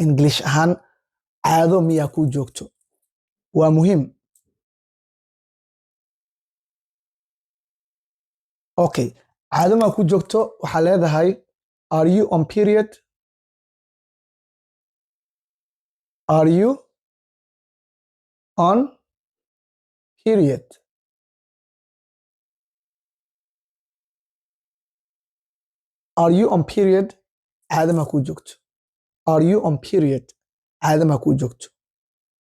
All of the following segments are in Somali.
English ahaan caado miyaa ku joogto waa muhiim. Okay, caado ma ku joogto waxaa leedahay are you on period? Are you on period? Are you on period? caado ma ku joogto. Are you on period? caado ma ku joogto.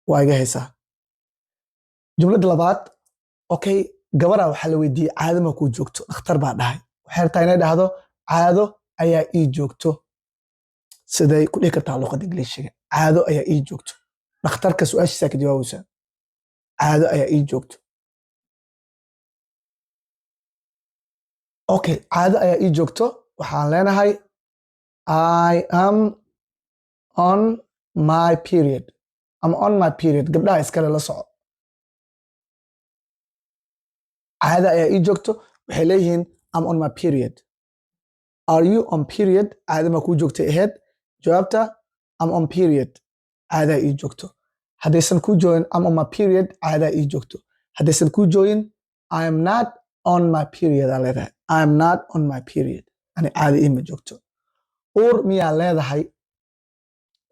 waa iga haysaa. jumladda labaad, okay, gabaraa waxaa la weydiiyey caado ma ku joogto. dhakhtar baa dhahay. waxay rabtaa inay dhahdo caado ayaa ii joogto. siday ku dhihi kartaa luqadda Ingiriisiga. caado ayaa ii joogto. dhakhtarka su-aashiisaa ka jawaabaysaa. caado ayaa ii joogto. Okay, caado ayaa ii joogto. waxaan leenahay I am on my period. I'm on my period. gabdhaha iskale la soco. caado ayaa ii joogto. waxay leeyihiin I'm on my period. Are you on period? caado ma ku joogtay ahayd. jawaabta I'm on period. caadaa ii joogto. haddaysan ku joogin I'm on my period. caadaa ii joogto. haddaysan ku joogin I am not on my period aa leedahay. I am not on my period. ani caado iima joogto. uur miyaa leedahay.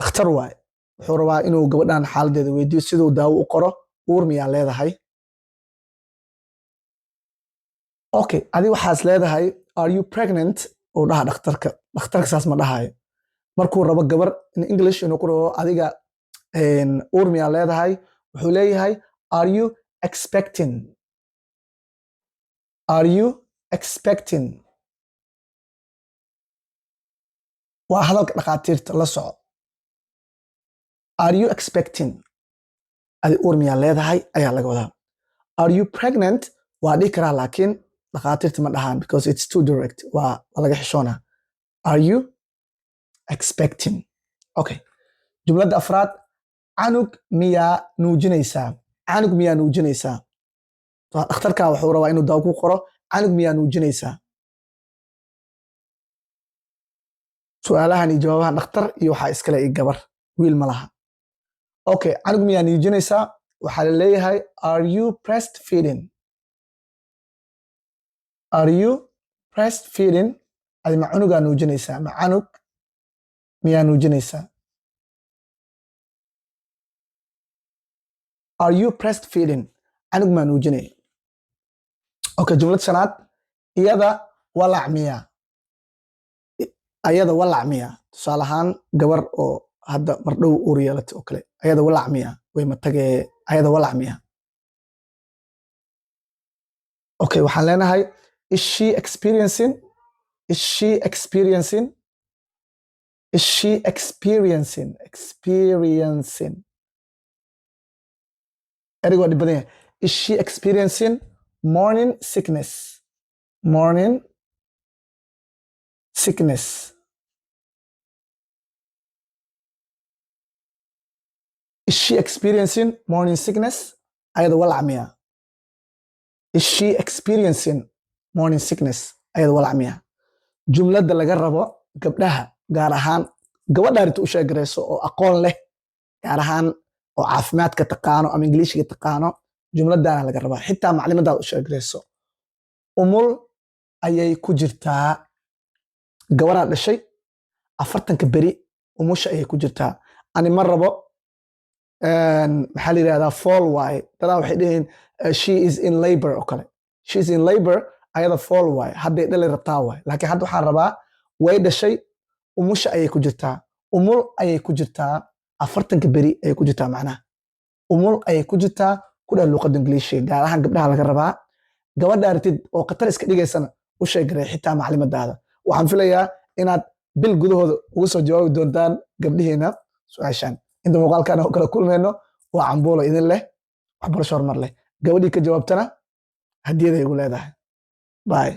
dhakhtar waaye. wuxuu rabaa inuu gabadhan xaaladeeda weydiiyo siduu daawo u qoro. uur miyaa leedahay. okay, adi waxaas leedahay are you pregnant uu dhaha dhakhtarka. dhakhtarka saas ma dhahayo. markuu rabo gabar in English inuu ku rabo adiga uur miyaa leedahay wuxuu leeyahay are you expecting. Are you expecting. waa hadalka dhakhaatiirta la soco. Are you expecting. adi uur miyaa leedahay ayaa laga wadaa. Are you pregnant waa dhihi karaa laakiin dhakhaatiirta ma dhahaan because it's too direct. waa laga xishoonaa. Are you expecting. okay, jumladda afraad, canug miyaa nuujinaysaa. canug miyaa nuujinaysaa. dhakhtarka wuxuu rabaa inuu daawo ku qoro. canug miyaa nuujinaysaa. su'aalahan iyo jawaabahan dhakhtar iyo waxaa iskale iyo gabar. wiil ma laha. okay, canug miyaa nuujinaysaa waxaa la leeyahay are you breastfeeding. Are you breastfeeding. adi ma canugaa nuujinaysaa. ma canug miyaa nuujinaysaa. Are you breastfeeding. canug maa nuujinaya. okay, jumlad shanaad, iyada walac miyaa. ayada walac miyaa. tusaale ahaan gabar oo hadda mardhow uur yeelatay oo kale. ayada walac miyaa. way matagee ayada walac miyaa. okay, waxaan leenahay is she experiencing. Is she experiencing. Is she experiencing. Experiencing. ereyga waa dhib badan yahay. Is she experiencing morning sickness. Morning sickness. Is she experiencing morning sickness. ayada walac miyaa. Is she experiencing morning sickness. ayada walac miyaa. jumladda laga rabo gabdhaha gaar ahaan gabadha arinta u sheegarayso oo aqoon leh gaar ahaan oo caafimaadka taqaano ama Ingiriisiga taqaano jumladdaana laga rabaa. xitaa maclimadaada u sheegarayso. umul ayay ku jirtaa. gabaraa dhashay 40 beri umusha ayay ku jirtaa. ani ma rabo maxaa la yidhahdaa fall waaye. dadaa waxay dhihiin she is in labor oo kale. she is in labor ayada fall waaye. hadday dhali rabtaa waaye. laakiin hadda waxaan rabaa way dhashay umusha ayay ku jirtaa. umul ayay ku jirtaa 40 beri ayay ku jirtaa macnaha. umul ayay ku jirtaa ku dhah luqadda Ingiriisiga gaar ahaan gabdhaha laga rabaa. gabadha aragtid oo khatar iska dhigaysana u sheegaray xitaa maclimadaada. waxaan filayaa inaad bil gudahooda ugu soo jawaabi doontaan gabdhihiina su-aashaan. inta muuqaalkan oo kala kulmayno waa cambuulo idin leh waxbarasho horumar leh. gabadhii ka jawaabtana hadiyaday igu leedahay. bye.